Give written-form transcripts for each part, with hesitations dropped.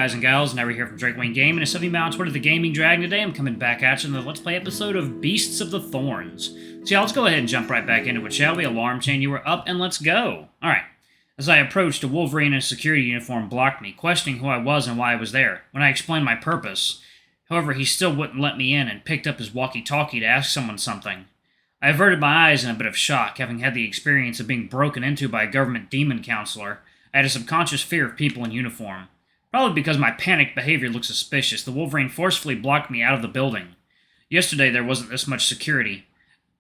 guys and gals, and over here from Drake Wayne Gaming, and something about Twitter the Gaming Dragon. Today I'm coming back at you in the Let's Play episode of Beasts of the Thorns. So yeah, let's go ahead and jump right back into it, shall we? Alarm chain, you were up, and let's go. Alright. As I approached, a Wolverine in a security uniform blocked me, questioning who I was and why I was there. When I explained my purpose, however, he still wouldn't let me in and picked up his walkie-talkie to ask someone something. I averted my eyes in a bit of shock, having had the experience of being broken into by a government demon counselor. I had a subconscious fear of people in uniform. Probably because my panicked behavior looked suspicious, the Wolverine forcefully blocked me out of the building. Yesterday there wasn't this much security.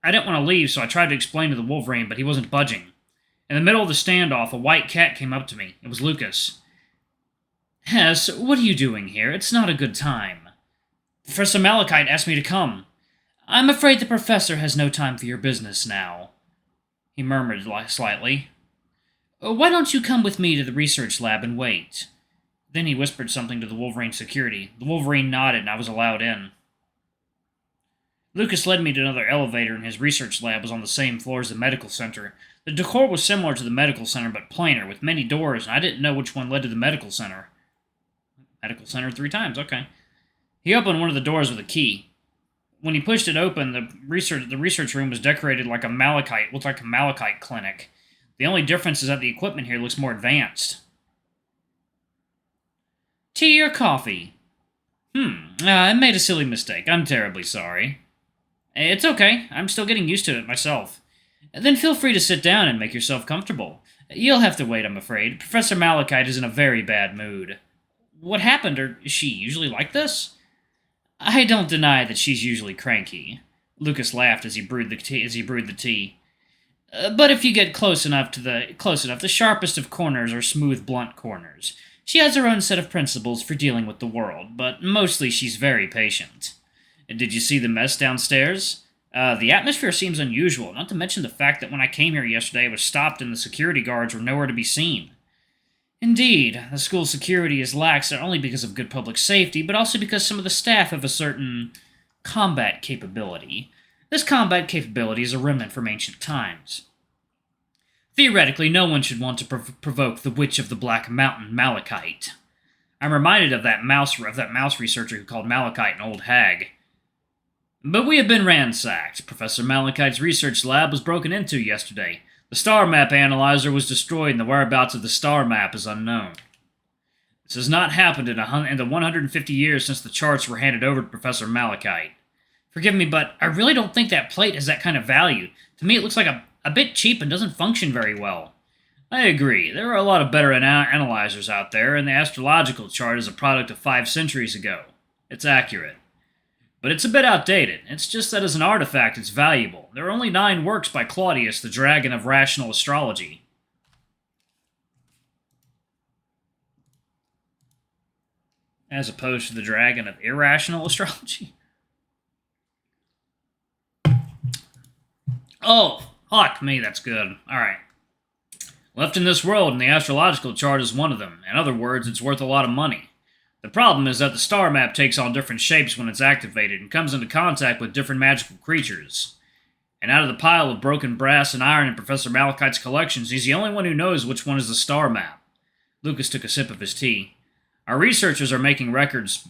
I didn't want to leave, so I tried to explain to the Wolverine, but he wasn't budging. In the middle of the standoff, a white cat came up to me. It was Lucas. "Hess, what are you doing here? It's not a good time." "Professor Malachite asked me to come." "I'm afraid the professor has no time for your business now," he murmured slightly. "Why don't you come with me to the research lab and wait?" Then he whispered something to the Wolverine security. The Wolverine nodded, and I was allowed in. Lucas led me to another elevator, and his research lab was on the same floor as the medical center. The decor was similar to the medical center, but plainer, with many doors, and I didn't know which one led to the medical center. Medical center 3 times, okay. He opened one of the doors with a key. When he pushed it open, the research room was decorated like a Malachite clinic. The only difference is that the equipment here looks more advanced. "Tea or coffee?" I made a silly mistake. I'm terribly sorry." "It's okay. I'm still getting used to it myself." "Then feel free to sit down and make yourself comfortable. You'll have to wait, I'm afraid. Professor Malachite is in a very bad mood." "What happened? Or is she usually like this?" "I don't deny that she's usually cranky." Lucas laughed as he brewed the tea. But if you get close enough, the sharpest of corners are smooth, blunt corners. She has her own set of principles for dealing with the world, but mostly she's very patient." "Did you see the mess downstairs?" The atmosphere seems unusual, not to mention the fact that when I came here yesterday I was stopped and the security guards were nowhere to be seen." "Indeed, the school security is lax not only because of good public safety, but also because some of the staff have a certain combat capability. This combat capability is a remnant from ancient times. Theoretically, no one should want to provoke the Witch of the Black Mountain, Malachite." I'm reminded of that mouse researcher who called Malachite an old hag. "But we have been ransacked. Professor Malachite's research lab was broken into yesterday. The star map analyzer was destroyed and the whereabouts of the star map is unknown. This has not happened in the 150 years since the charts were handed over to Professor Malachite. Forgive me, but I really don't think that plate has that kind of value. To me it looks like a bit cheap and doesn't function very well." "I agree. There are a lot of better analyzers out there, and the astrological chart is a product of 5 centuries ago. It's accurate. But it's a bit outdated. It's just that as an artifact it's valuable. There are only 9 works by Claudius, the Dragon of Rational Astrology." As opposed to the Dragon of Irrational Astrology? Oh, fuck me, that's good. Alright. "Left in this world, and the astrological chart is one of them. In other words, it's worth a lot of money. The problem is that the star map takes on different shapes when it's activated and comes into contact with different magical creatures. And out of the pile of broken brass and iron in Professor Malachite's collections, he's the only one who knows which one is the star map." Lucas took a sip of his tea. "Our researchers are making records,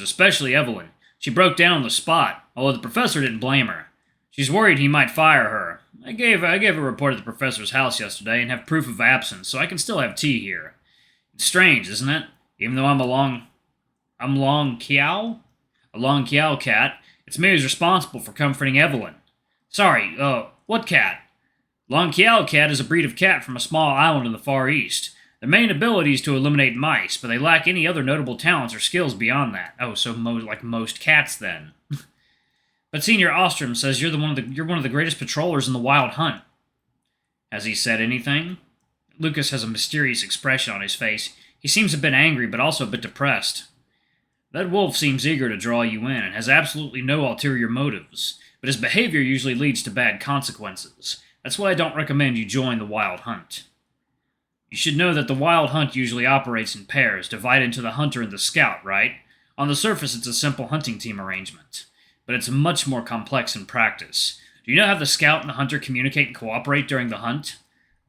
especially Evelyn. She broke down on the spot, although the professor didn't blame her. She's worried he might fire her. I gave a report at the professor's house yesterday and have proof of absence, so I can still have tea here. It's strange, isn't it? Even though I'm a long Kiao cat, it's me who's responsible for comforting Evelyn. Sorry, what cat? Long Kiao cat is a breed of cat from a small island in the Far East. Their main ability is to eliminate mice, but they lack any other notable talents or skills beyond that. Oh, so like most cats then." "But Senior Ostrom says you're one of the greatest patrollers in the Wild Hunt." "Has he said anything?" Lucas has a mysterious expression on his face. He seems a bit angry, but also a bit depressed. "That wolf seems eager to draw you in and has absolutely no ulterior motives, but his behavior usually leads to bad consequences. That's why I don't recommend you join the Wild Hunt. You should know that the Wild Hunt usually operates in pairs, divided into the hunter and the scout, right? On the surface, it's a simple hunting team arrangement, but it's much more complex in practice. Do you know how the scout and the hunter communicate and cooperate during the hunt?"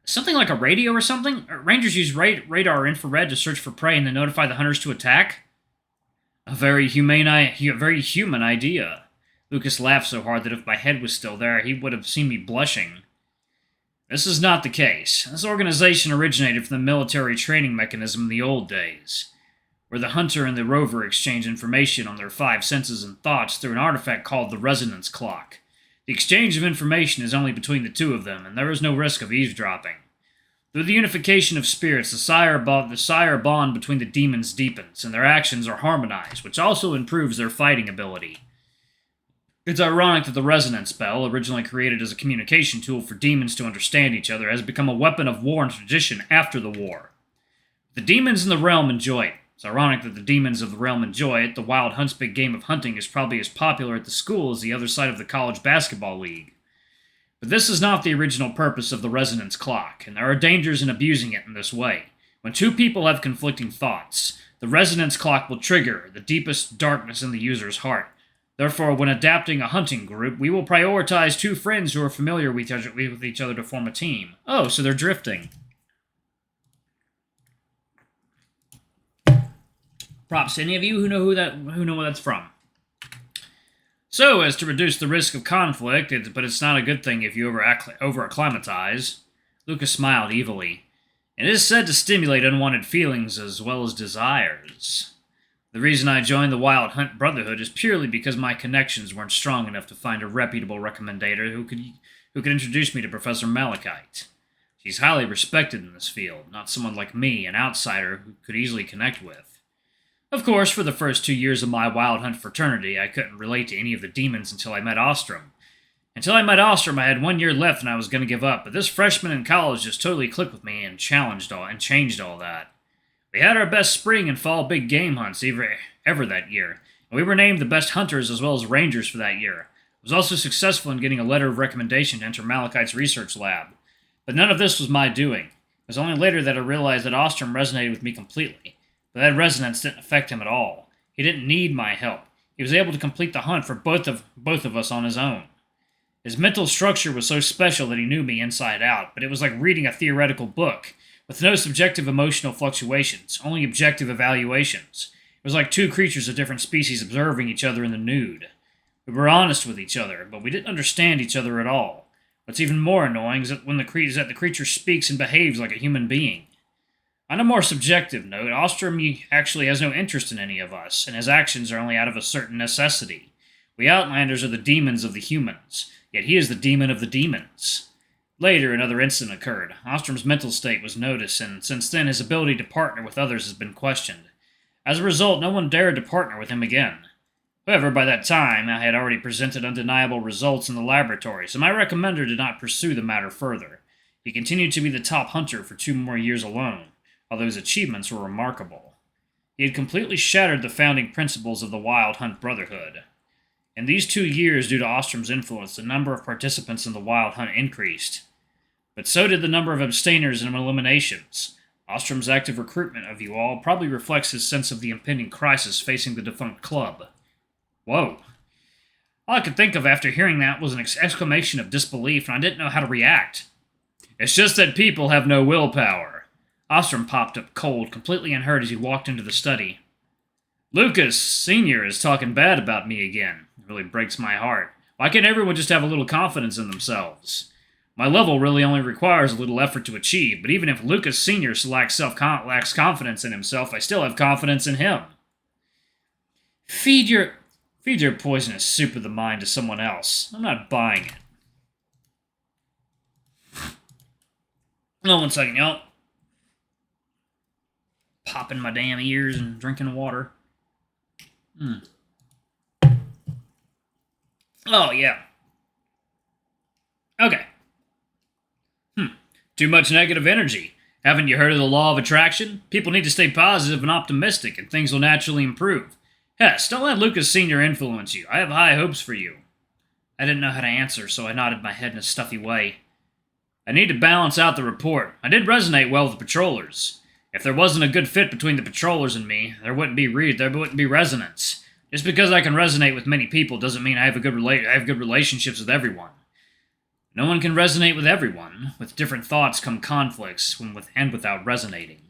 Something like a radio or something? Rangers use radar or infrared to search for prey and then notify the hunters to attack? A very very human idea. Lucas laughed so hard that if my head was still there, he would have seen me blushing. This is not the case. This organization originated from the military training mechanism in the old days, where the hunter and the rover exchange information on their five senses and thoughts through an artifact called the resonance clock. The exchange of information is only between the two of them, and there is no risk of eavesdropping. Through the unification of spirits, the sire bond between the demons deepens, and their actions are harmonized, which also improves their fighting ability. It's ironic that the resonance bell, originally created as a communication tool for demons to understand each other, has become a weapon of war and tradition after the war. The demons in the realm enjoy it. It's ironic that the demons of the realm enjoy it. The Wild Hunt's big game of hunting is probably as popular at the school as the other side of the college basketball league. But this is not the original purpose of the resonance clock, and there are dangers in abusing it in this way. When two people have conflicting thoughts, the resonance clock will trigger the deepest darkness in the user's heart. Therefore, when adapting a hunting group, we will prioritize two friends who are familiar with each other to form a team. Oh, so they're drifting. Props to any of you who know where that's from. So, as to reduce the risk of conflict, but it's not a good thing if you over-acclimatize. Lucas smiled evilly. It is said to stimulate unwanted feelings as well as desires. The reason I joined the Wild Hunt Brotherhood is purely because my connections weren't strong enough to find a reputable recommendator who could introduce me to Professor Malachite. She's highly respected in this field, not someone like me, an outsider who could easily connect with. Of course, for the first 2 years of my Wild Hunt fraternity, I couldn't relate to any of the demons until I met Ostrom. Until I met Ostrom, I had 1 year left and I was going to give up, but this freshman in college just totally clicked with me and changed all that. We had our best spring and fall big game hunts ever that year, and we were named the best hunters as well as rangers for that year. I was also successful in getting a letter of recommendation to enter Malachite's research lab. But none of this was my doing. It was only later that I realized that Ostrom resonated with me completely. But that resonance didn't affect him at all. He didn't need my help. He was able to complete the hunt for both of us on his own. His mental structure was so special that he knew me inside out, but it was like reading a theoretical book, with no subjective emotional fluctuations, only objective evaluations. It was like two creatures of different species observing each other in the nude. We were honest with each other, but we didn't understand each other at all. What's even more annoying is that the creature speaks and behaves like a human being. On a more subjective note, Ostrom actually has no interest in any of us, and his actions are only out of a certain necessity. We Outlanders are the demons of the humans, yet he is the demon of the demons. Later, another incident occurred. Ostrom's mental state was noticed, and since then his ability to partner with others has been questioned. As a result, no one dared to partner with him again. However, by that time, I had already presented undeniable results in the laboratory, so my recommender did not pursue the matter further. He continued to be the top hunter for 2 more years alone, although his achievements were remarkable. He had completely shattered the founding principles of the Wild Hunt Brotherhood. In these 2 years, due to Ostrom's influence, the number of participants in the Wild Hunt increased. But so did the number of abstainers and eliminations. Ostrom's active recruitment of you all probably reflects his sense of the impending crisis facing the defunct club. Whoa. All I could think of after hearing that was an exclamation of disbelief, and I didn't know how to react. It's just that people have no willpower. Ostrom popped up cold, completely unhurt as he walked into the study. Lucas, Sr. is talking bad about me again. It really breaks my heart. Why can't everyone just have a little confidence in themselves? My level really only requires a little effort to achieve, but even if Lucas Sr. lacks confidence in himself, I still have confidence in him. Feed your poisonous soup of the mind to someone else. I'm not buying it. Hold on 1 second, y'all. Popping my damn ears and drinking water. Oh, yeah. Okay. Too much negative energy. Haven't you heard of the law of attraction? People need to stay positive and optimistic, and things will naturally improve. Hess, don't let Lucas Sr. influence you. I have high hopes for you. I didn't know how to answer, so I nodded my head in a stuffy way. I need to balance out the report. I did resonate well with the patrollers. If there wasn't a good fit between the patrollers and me, there wouldn't be resonance. Just because I can resonate with many people doesn't mean I have good relationships with everyone. No one can resonate with everyone. With different thoughts come conflicts, and without resonating.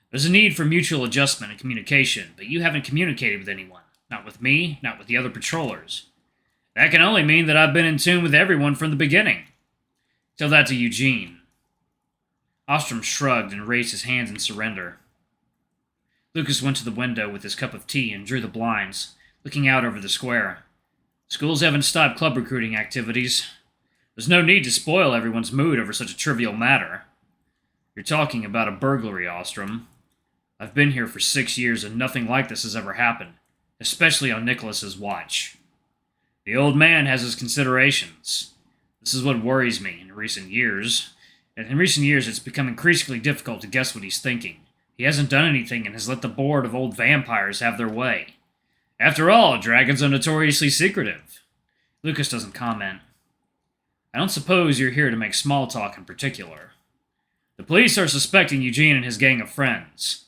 There's a need for mutual adjustment and communication, but you haven't communicated with anyone. Not with me, not with the other patrollers. That can only mean that I've been in tune with everyone from the beginning. Tell that to Eugene. Ostrom shrugged and raised his hands in surrender. Lucas went to the window with his cup of tea and drew the blinds, looking out over the square. Schools haven't stopped club recruiting activities. There's no need to spoil everyone's mood over such a trivial matter. You're talking about a burglary, Ostrom. I've been here for 6 years and nothing like this has ever happened, especially on Nicholas's watch. The old man has his considerations. This is what worries me in recent years. And in recent years, it's become increasingly difficult to guess what he's thinking. He hasn't done anything and has let the board of old vampires have their way. After all, dragons are notoriously secretive. Lucas doesn't comment. I don't suppose you're here to make small talk in particular. The police are suspecting Eugene and his gang of friends.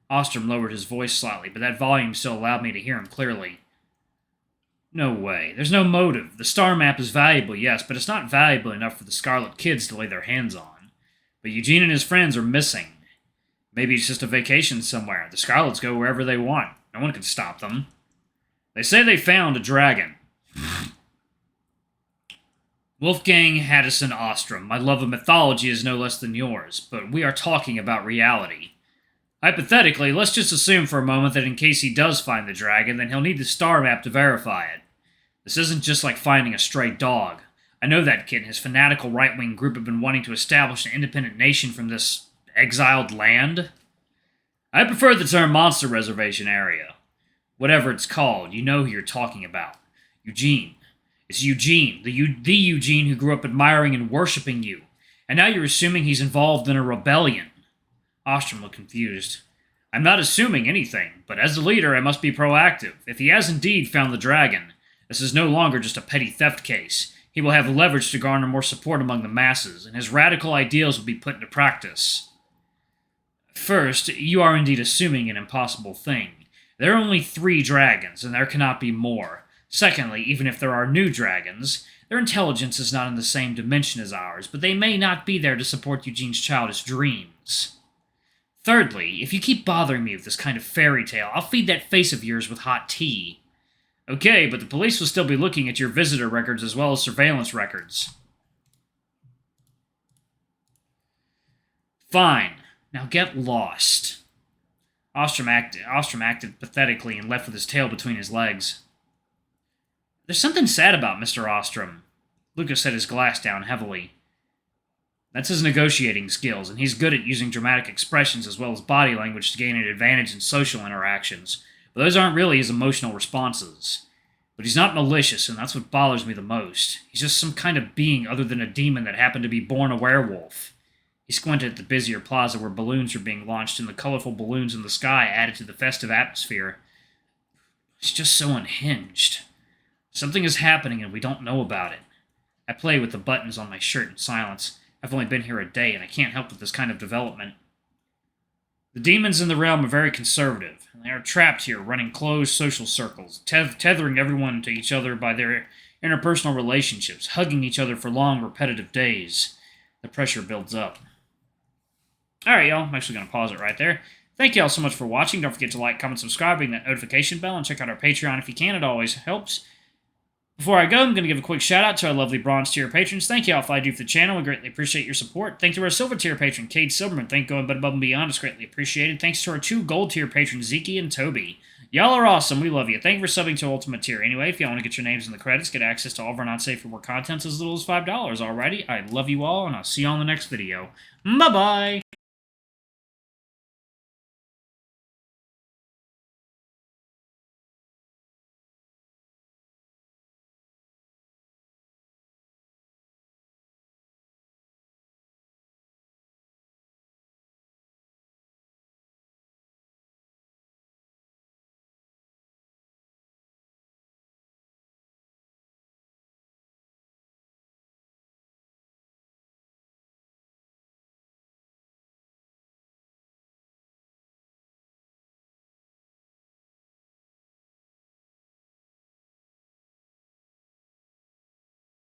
Ostrom lowered his voice slightly, but that volume still allowed me to hear him clearly. No way. There's no motive. The star map is valuable, yes, but it's not valuable enough for the Scarlet Kids to lay their hands on. But Eugene and his friends are missing. Maybe it's just a vacation somewhere. The Scarlets go wherever they want. No one can stop them. They say they found a dragon. Wolfgang Haddison Ostrom, my love of mythology is no less than yours, but we are talking about reality. Hypothetically, let's just assume for a moment that in case he does find the dragon, then he'll need the star map to verify it. This isn't just like finding a stray dog. I know that kid and his fanatical right-wing group have been wanting to establish an independent nation from this exiled land. I prefer the term monster reservation area. Whatever it's called, you know who you're talking about. Eugene. It's Eugene, the Eugene who grew up admiring and worshipping you. And now you're assuming he's involved in a rebellion. Ostrom looked confused. I'm not assuming anything, but as the leader I must be proactive. If he has indeed found the dragon, this is no longer just a petty theft case. He will have leverage to garner more support among the masses, and his radical ideals will be put into practice. First, you are indeed assuming an impossible thing. There are only 3 dragons, and there cannot be more. Secondly, even if there are new dragons, their intelligence is not in the same dimension as ours, but they may not be there to support Eugene's childish dreams. Thirdly, if you keep bothering me with this kind of fairy tale, I'll feed that face of yours with hot tea. Okay, but the police will still be looking at your visitor records as well as surveillance records. Fine. Now get lost. Ostrom acted pathetically and left with his tail between his legs. There's something sad about Mr. Ostrom. Lucas set his glass down heavily. That's his negotiating skills, and he's good at using dramatic expressions as well as body language to gain an advantage in social interactions, but those aren't really his emotional responses. But he's not malicious, and that's what bothers me the most. He's just some kind of being other than a demon that happened to be born a werewolf. He squinted at the busier plaza where balloons were being launched, and the colorful balloons in the sky added to the festive atmosphere. He's just so unhinged. Something is happening, and we don't know about it. I play with the buttons on my shirt in silence. I've only been here a day, and I can't help with this kind of development. The demons in the realm are very conservative, and they are trapped here, running closed social circles, tethering everyone to each other by their interpersonal relationships, hugging each other for long, repetitive days. The pressure builds up. Alright, y'all, I'm actually going to pause it right there. Thank you all so much for watching. Don't forget to like, comment, subscribe, ring that notification bell, and check out our Patreon if you can. It always helps. Before I go, I'm going to give a quick shout out to our lovely bronze tier patrons. Thank you all for all you do for the channel. We greatly appreciate your support. Thank you to our silver tier patron, Cade Silverman. Thank you going above and beyond. It's greatly appreciated. Thanks to our 2 gold tier patrons, Zeke and Toby. Y'all are awesome. We love you. Thank you for subbing to Ultimate Tier. Anyway, if y'all want to get your names in the credits, get access to all of our not safe for work contents as little as $5. Alrighty, I love you all, and I'll see you all in the next video. Bye-bye!